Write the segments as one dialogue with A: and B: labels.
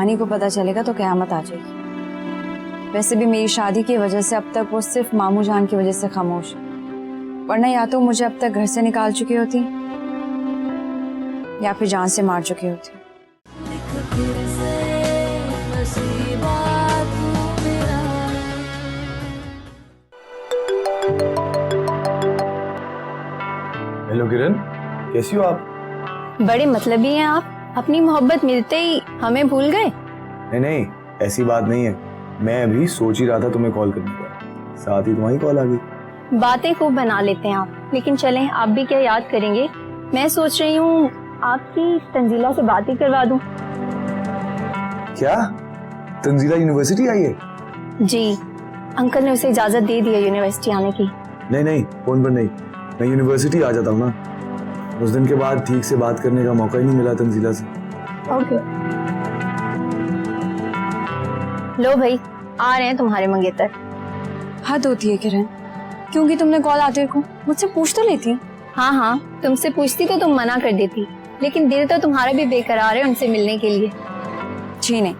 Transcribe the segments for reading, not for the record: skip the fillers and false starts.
A: नानी को पता चलेगा तो क़यामत आ जाएगी। वैसे भी मेरी शादी की वजह से अब तक वो सिर्फ मामू जान की वजह से खामोश, वरना या तो मुझे अब तक घर से निकाल चुकी होती या फिर जान से मार चुकी होती।
B: हेलो किरण, कैसी हो आप?
C: बड़े मतलबी हैं आप। अपनी मोहब्बत मिलते ही हमें भूल गए।
B: नहीं नहीं, ऐसी बात नहीं है। मैं अभी सोच ही रहा था तुम्हें कॉल करने का, साथ ही तुम्हारी कॉल आ गई।
C: बातें खूब बना लेते हैं आप, लेकिन चलें आप भी क्या याद करेंगे। मैं सोच रही हूँ आपकी तंजीला से बात ही करवा दूं।
B: क्या तंजीला यूनिवर्सिटी आई है?
C: जी, अंकल ने उसे इजाजत दे दी है यूनिवर्सिटी आने की।
B: नहीं नहीं, फोन पर नहीं, मैं यूनिवर्सिटी आ जाता हूँ ना। उस दिन के बाद ठीक से बात करने का मौका ही नहीं मिला तंजीला से।
C: ओके। लो भाई, आ रहे हैं तुम्हारे मंगेतर।
A: हद होती है किरण, क्योंकि तुमने कॉल आते को मुझसे पूछ तो लेती।
C: हाँ हाँ, तुमसे पूछती तो तुम मना कर देती, लेकिन दिल तो तुम्हारा भी बेकरार है उनसे मिलने के लिए।
A: जी नहीं,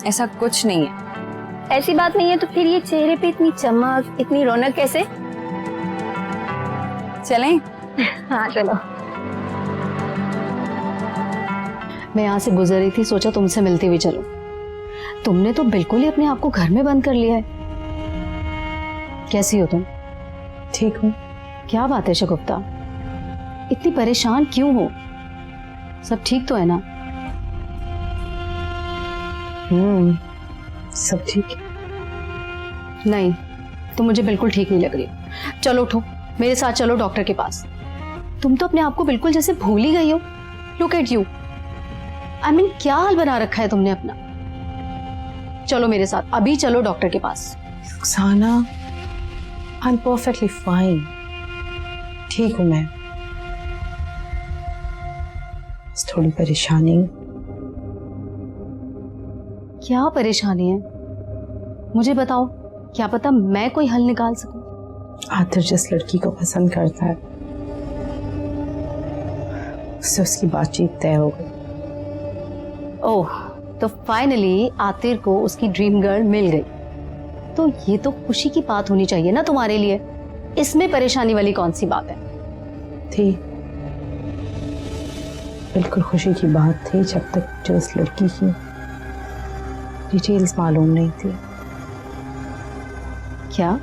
A: ऐसा कुछ नहीं है।
C: ऐसी बात नहीं है तो फिर ये चेहरे पे इतनी चमक, इतनी रौनक कैसे?
A: चलें?
C: हाँ चलो।
D: मैं यहाँ से गुजर रही थी, सोचा तुमसे मिलती हुई चलो। तुमने तो बिल्कुल ही अपने आप को घर में बंद कर लिया है। कैसी हो तुम?
E: ठीक हूँ।
D: क्या बात है शगुफ्ता, इतनी परेशान क्यों हो? सब ठीक तो है ना?
E: सब ठीक है।
D: नहीं, तुम मुझे बिल्कुल ठीक नहीं लग रही। चलो उठो, मेरे साथ चलो डॉक्टर के पास। तुम तो अपने आप को बिल्कुल जैसे भूल ही गई हो। Look at you. I mean, क्या हाल बना रखा है तुमने अपना। चलो मेरे साथ, अभी चलो डॉक्टर के पास।
E: Rukhsana, I am perfectly fine, ठीक हूँ मैं। बस थोड़ी परेशानी।
D: क्या परेशानी है मुझे बताओ, क्या पता मैं कोई हल निकाल सकूं।
E: आतिर जिस लड़की को पसंद करता है उससे उसकी बातचीत तय हो गई।
D: ओह, तो फाइनली आतिर को उसकी ड्रीम गर्ल मिल गई। तो ये तो खुशी की बात होनी चाहिए ना तुम्हारे लिए। इसमें परेशानी वाली कौन सी बात है?
E: थी, बिल्कुल खुशी की बात थी, जब तक मुझे उस लड़की की डिटेल्स मालूम नहीं थी।
D: क्या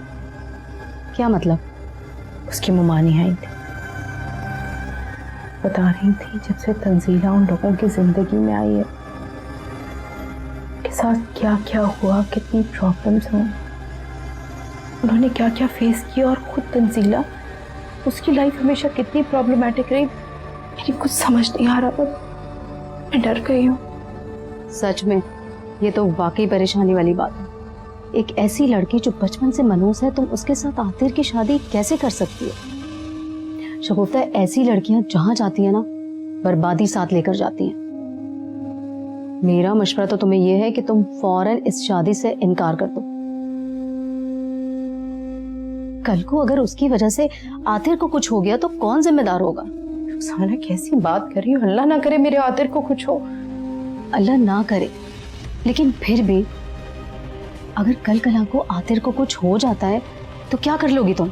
D: क्या मतलब?
E: उसकी मुमानी आई थी, बता रही थी जब से तंजीला उन लोगों की जिंदगी में आई है, के साथ क्या क्या हुआ, कितनी प्रॉब्लम्स हुई, उन्होंने क्या क्या फेस किया, और खुद तंजीला, उसकी लाइफ हमेशा कितनी प्रॉब्लमेटिक रही। मेरी कुछ समझ नहीं आ रहा था, मैं डर गई हूँ।
D: सच में ये तो वाकई परेशानी वाली बात है। एक ऐसी लड़की जो बचपन से मनहूस है, तुम उसके साथ आतिर की शादी कैसे कर सकती हो? शगुफ्ता, ऐसी लड़कियां जहां जाती है ना, बर्बादी साथ लेकर जाती हैं। मेरा मशवरा तो तुम्हें यह है कि तुम फौरन इस शादी से इनकार कर दो। कल को अगर उसकी वजह से आतिर को कुछ हो गया तो कौन जिम्मेदार होगा?
E: रुखसाना, कैसी बात कर रही हो? अल्लाह ना करे मेरे आतिर को कुछ हो।
D: अल्लाह ना करे, लेकिन फिर भी अगर कल कला को आतिर को कुछ हो जाता है तो क्या कर लोगी तुम?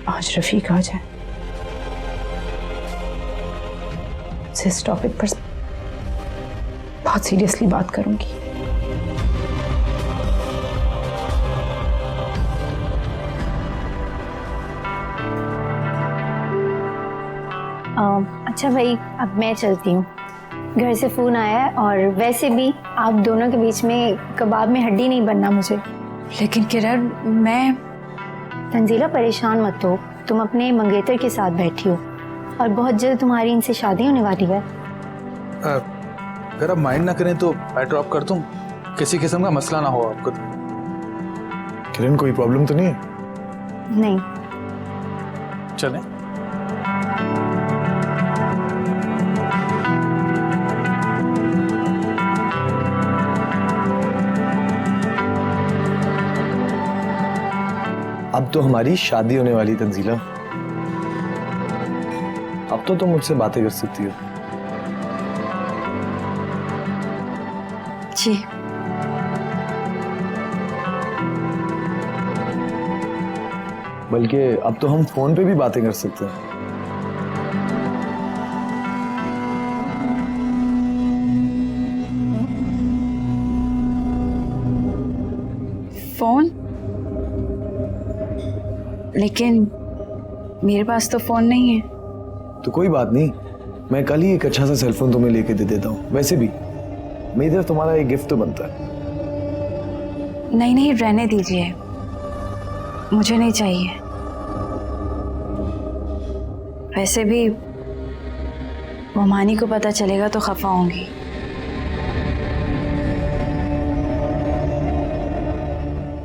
E: आज रफीक आ जाए, से इस टॉपिक पर बहुत सीरियसली बात करूंगी।
C: अच्छा भाई, अब मैं चलती हूँ। घर से फोन आया है, और वैसे भी आप दोनों के बीच में कबाब में हड्डी नहीं बनना मुझे।
A: लेकिन किरण, मैं...
C: तंजीला, परेशान मत हो, तुम अपने मंगेतर के साथ बैठी हो और बहुत जल्द तुम्हारी इनसे शादी होने वाली है।
F: अगर आप माइंड ना करें तो मैं ड्रॉप कर दूं, किसी किस्म का मसला ना हो आपको।
B: किरण, कोई प्रॉब्लम तो नहीं है?
C: नहीं।
F: चलें।
B: अब तो हमारी शादी होने वाली तंजीला। अब अब तो तुम मुझसे बातें कर सकती हो।
A: जी।
B: बल्कि अब तो हम फोन पे भी बातें कर सकते हैं।
A: फोन? लेकिन मेरे पास तो फोन नहीं है।
B: तो कोई बात नहीं, मैं कल ही एक अच्छा सा सेलफोन तुम्हें लेके दे देता हूँ। वैसे भी मेरी तरफ तुम्हारा एक गिफ्ट तो बनता है।
A: नहीं नहीं, रहने दीजिए, मुझे नहीं चाहिए। वैसे भी मोमानी को पता चलेगा तो खफा होंगी।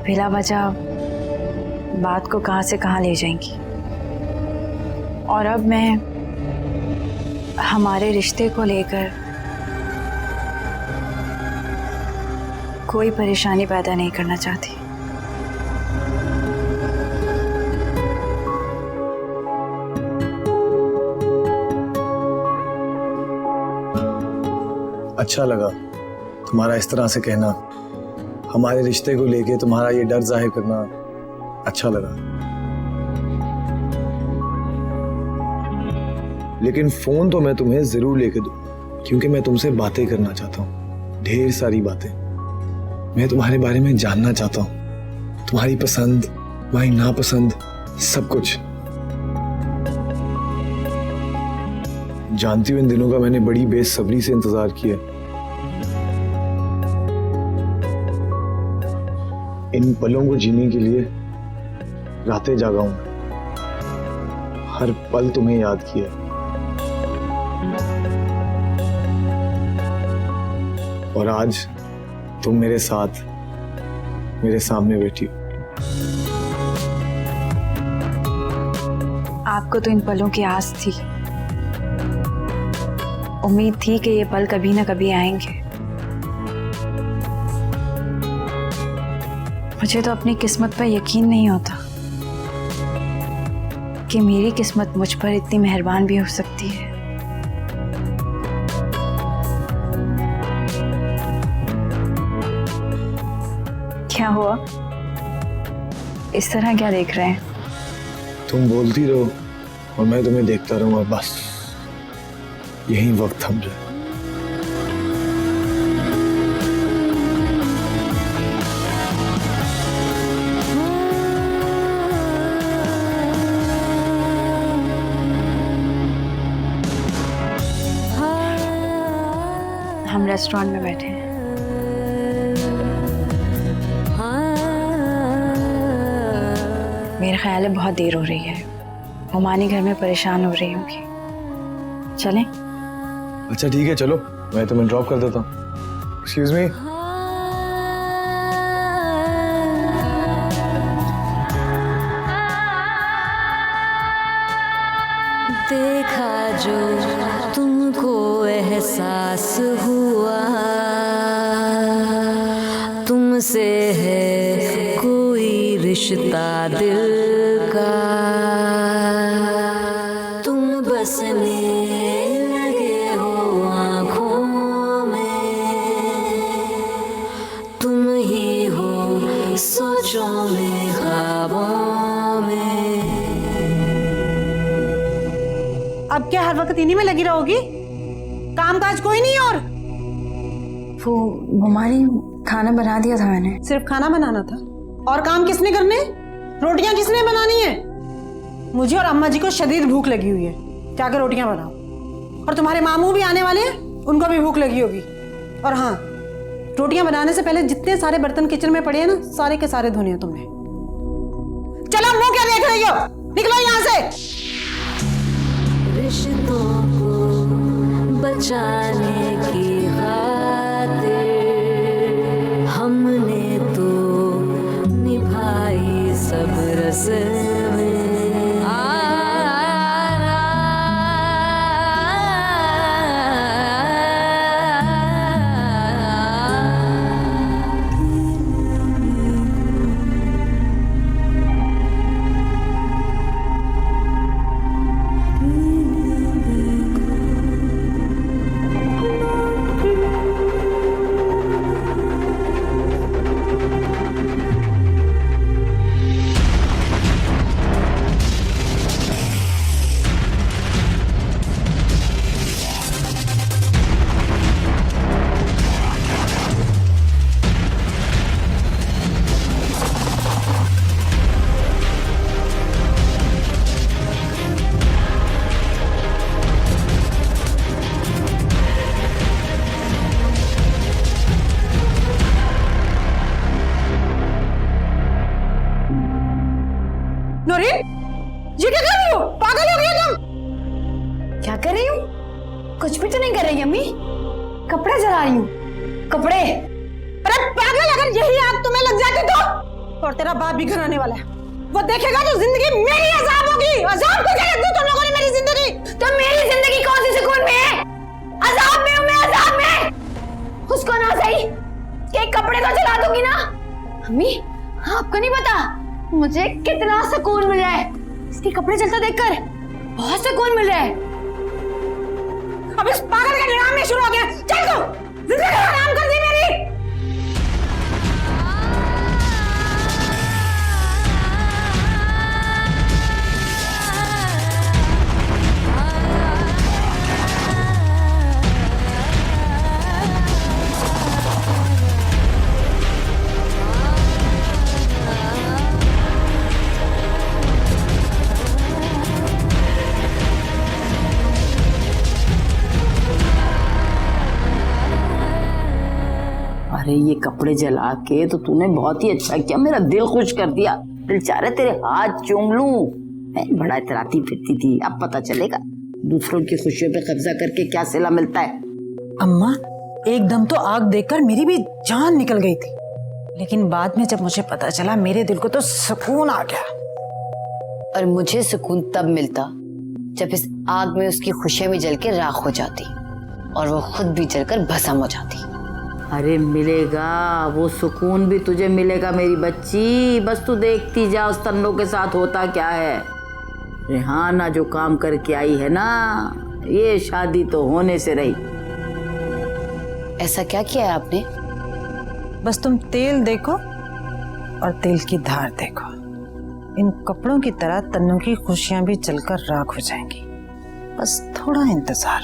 A: बिला वजह बात को कहां से कहां ले जाएंगी। और अब मैं हमारे रिश्ते को लेकर कोई परेशानी पैदा नहीं करना चाहती।
B: अच्छा लगा तुम्हारा इस तरह से कहना, हमारे रिश्ते को लेके तुम्हारा ये डर जाहिर करना अच्छा लगा। लेकिन फोन तो मैं तुम्हें जरूर लेके दूं, क्योंकि मैं तुमसे बातें करना चाहता हूँ, ढेर सारी बातें। मैं तुम्हारे बारे में जानना चाहता हूँ, तुम्हारी पसंद, तुम्हारी नापसंद, सब कुछ। जानती हूँ इन दिनों का मैंने बड़ी बेसब्री से इंतजार किया। इन पलों को जीने के लिए रातें जागा हूं, हर पल तुम्हें याद किया। और आज तुम मेरे साथ, मेरे सामने बैठी हो।
A: आपको तो इन पलों की आस थी, उम्मीद थी कि ये पल कभी ना कभी आएंगे। मुझे तो अपनी किस्मत पर यकीन नहीं होता कि मेरी किस्मत मुझ पर इतनी मेहरबान भी हो सकती है। क्या हुआ? इस तरह क्या देख रहे हैं?
B: तुम बोलती रहो और मैं तुम्हें देखता रहूंगा, बस यही वक्त थम जाए।
A: हम रेस्टोरेंट में बैठे हैं। मेरा ख्याल है बहुत देर हो रही है, मोमानी घर में परेशान हो रही होंगी। चलें?
B: अच्छा ठीक है, चलो मैं तुम्हें ड्रॉप कर देता हूँ। Excuse me.
G: देखा जो तुमको एहसास हुआ, तुमसे है कोई रिश्ता दिल का, तुम बसने लगे हो आँखों में, तुम ही हो सोचों में, ख्वाबों में।
H: अब क्या हर वक्त इन्हीं में लगी रहोगी? काम काज कोई नहीं? और
A: वो मोमानी खाना बना दिया था मैंने।
H: सिर्फ खाना बनाना था? और काम किसने करने? रोटियां किसने बनानी है? मुझे और अम्मा जी को शदीद भूख लगी हुई है, जाकर रोटियां बनाओ। और तुम्हारे मामू भी आने वाले हैं, उनको भी भूख लगी होगी। और हाँ, रोटियां बनाने से पहले जितने सारे बर्तन किचन में पड़े हैं ना, सारे के सारे धोने हैं तुमने। चलो, मुंह क्या देख रही हो? निकलो यहाँ से।
G: रिश्तों को बचाने की खातिर हमने तो निभाई सब रस्में।
H: नौरीन, ये क्या कर रही हो? पागल हो गई हो तुम?
C: क्या कर रही हूँ? कुछ भी तो नहीं कर रही अम्मी, कपड़े जला रही हूँ। कपड़े?
H: अरे पागल, अगर यही आग तुम्हें लग जाती तो? और तेरा बाप भी घर आने वाला है, वो देखेगा तो जिंदगी मेरी अजाब होगी। अजाब को क्या रख दी तुम लोगों ने मेरी जिंदगी?
C: तो मेरी जिंदगी कौन सी सुकून में है? अजाब में हूँ मैं, अजाब में। उसको ना सही कि कपड़े तो जला दूंगी ना। अम्मी, आपको नहीं पता मुझे कितना सुकून मिल रहा है इसके कपड़े जलता देखकर। बहुत सुकून मिल रहा है।
H: अब इस पागल का ड्रामा शुरू हो गया। चल तू, जिंदगी हराम कर दी मेरी।
I: अरे ये कपड़े जला के तो तूने बहुत ही अच्छा किया, मेरा दिल खुश कर दिया। दिल चाह रहा तेरे हाथ चूम लूं। मैं बड़ा इतराती फिरती थी, अब पता चलेगा दूसरों की खुशियों पे कब्जा करके क्या सिला मिलता है।
H: अम्मा, एकदम तो आग देखकर मेरी भी जान निकल गई थी, लेकिन बाद में जब मुझे पता चला मेरे दिल को तो सुकून आ गया।
J: और मुझे सुकून तब मिलता जब इस आग में उसकी खुशियां भी जल के राख हो जाती और वो खुद भी जलकर भस्म हो जाती।
I: अरे मिलेगा, वो सुकून भी तुझे मिलेगा मेरी बच्ची। बस तू देखती जा उस तन्नों के साथ होता क्या है। रेहाना जो काम करके आई है ना, ये शादी तो होने से रही।
J: ऐसा क्या किया है आपने?
H: बस तुम तेल देखो और तेल की धार देखो। इन कपड़ों की तरह तन्नों की खुशियां भी जलकर राख हो जाएंगी। बस थोड़ा इंतजार।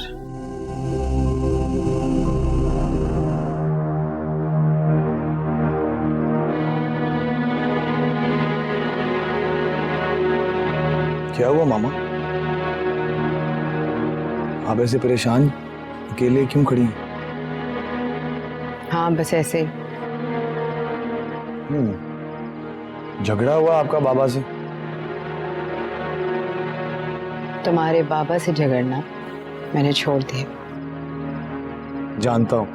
B: क्या हुआ मामा? आप ऐसे परेशान अकेले क्यों खड़ी हैं?
E: हाँ, बस ऐसे ही।
B: झगड़ा हुआ आपका बाबा से?
E: तुम्हारे बाबा से झगड़ना मैंने छोड़ दिया।
B: जानता हूँ।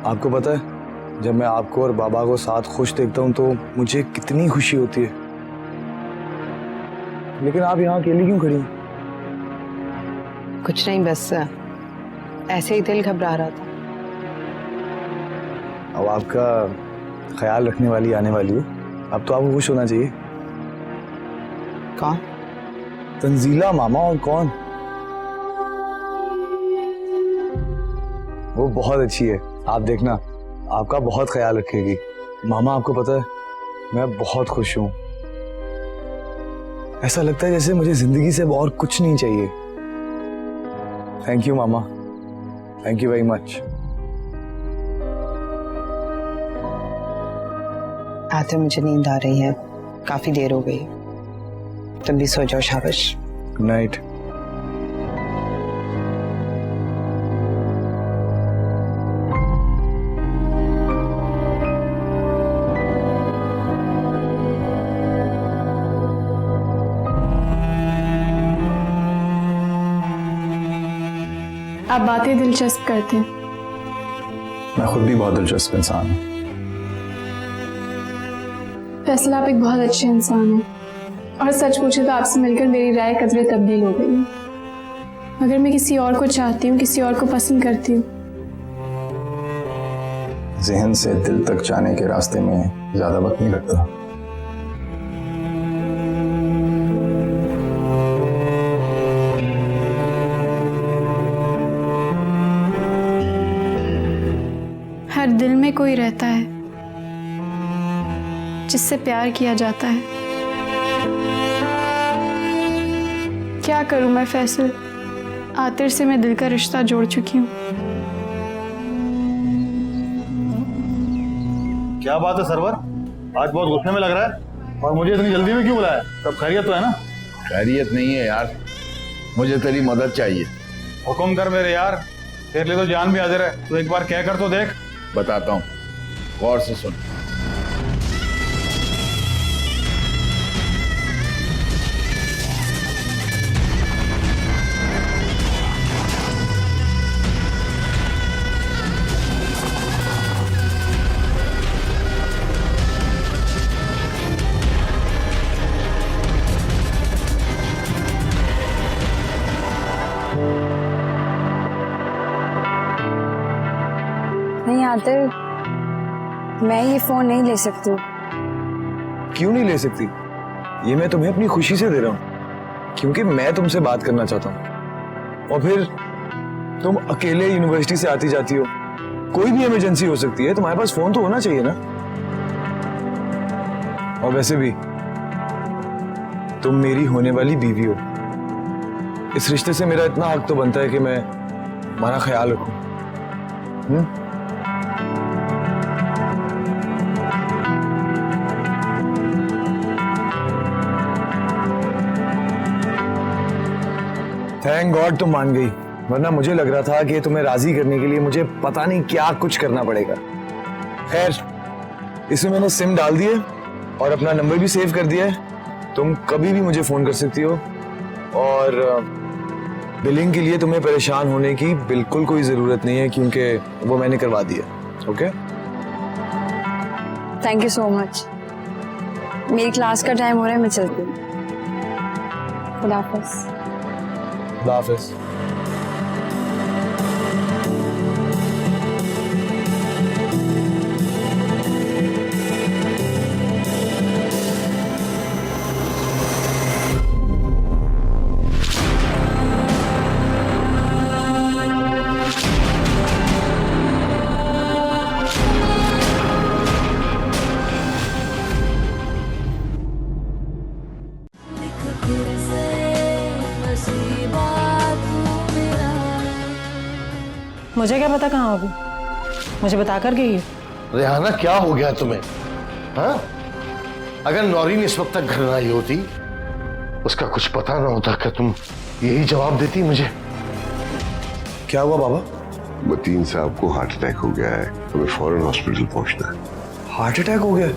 B: आपको पता है, जब मैं आपको और बाबा को साथ खुश देखता हूँ तो मुझे कितनी खुशी होती है। लेकिन आप यहाँ अकेली क्यों खड़ी हैं?
E: कुछ नहीं, बस ऐसे ही दिल घबरा रहा था।
B: अब आपका ख्याल रखने वाली आने वाली है, अब तो आपको खुश होना चाहिए।
E: कौन?
B: तंजीला मामा, और कौन? वो बहुत अच्छी है, आप देखना, आपका बहुत ख्याल रखेगी। मामा, आपको पता है, मैं बहुत खुश हूँ। ऐसा लगता है जैसे मुझे जिंदगी से और कुछ नहीं चाहिए। Thank you mama, thank you very much.
E: आते मुझे नींद आ रही है, काफी देर हो गई। तुम भी सो जाओ, शाबाश।
B: Good night.
K: आप बातें दिलचस्प करते हैं।
F: मैं खुद भी बहुत दिलचस्प इंसान हूँ।
K: फैसला, आप एक बहुत अच्छे इंसान हैं और सच पूछे तो आपसे मिलकर मेरी राय कदरे तब्दील हो गई है। अगर मैं किसी और को चाहती हूँ, किसी और को पसंद करती हूँ।
F: जहन से दिल तक जाने के रास्ते में ज्यादा वक्त नहीं लगता।
K: हर दिल में कोई रहता है जिससे प्यार किया जाता है। क्या करूं मैं फैसल, आतिर से मैं दिल का रिश्ता जोड़ चुकी हूँ।
L: क्या बात है सरवर, आज बहुत गुस्से में लग रहा है और मुझे इतनी जल्दी में क्यों बुलाया? सब खैरियत तो है ना?
M: खैरियत नहीं है यार, मुझे तेरी मदद चाहिए।
L: हुक्म कर मेरे यार, तेरे लिए तो जान भी हाजिर है। तो एक बार कह कर तो देख।
M: बताता हूँ, गौर से सुन।
A: आतिर मैं ये फोन नहीं ले सकती।
B: क्यों नहीं ले सकती? ये मैं तुम्हें अपनी खुशी से दे रहा हूँ, क्योंकि मैं तुमसे बात करना चाहता हूँ। और फिर तुम अकेले यूनिवर्सिटी से आती जाती हो, कोई भी इमरजेंसी हो सकती है, तुम्हारे पास फोन तो होना चाहिए ना। और वैसे भी तुम मेरी होने वाली बीवी हो, इस रिश्ते से मेरा इतना हक तो बनता है कि मैं तुम्हारा ख्याल रखूं। थैंक गॉड तुम मान गई, वरना मुझे लग रहा था कि तुम्हें राजी करने के लिए मुझे पता नहीं क्या कुछ करना पड़ेगा। खैर, इसमें मैंने सिम डाल दी है और अपना नंबर भी सेव कर दिया है। तुम कभी भी मुझे फोन कर सकती हो, और बिलिंग के लिए तुम्हें परेशान होने की बिल्कुल कोई जरूरत नहीं है, क्योंकि वो मैंने करवा दिया। Okay,
A: thank you so much. मेरी क्लास का टाइम हो रहा है, मैं चलती हूँ। खुदा हाफिज़।
B: खुदा हाफिज़।
H: मुझे क्या पता कहाँ होगी, मुझे बता कर गई है।
N: रेहाना क्या हो गया तुम्हें? हाँ, अगर नौरीन इस वक्त तक घर न आई होती, उसका कुछ पता ना होता, क्या तुम यही जवाब देती मुझे?
B: क्या हुआ बाबा?
O: मतीन साहब को हार्ट अटैक हो गया है, हमें फौरन हॉस्पिटल पहुंचना है।
B: हार्ट अटैक हो गया?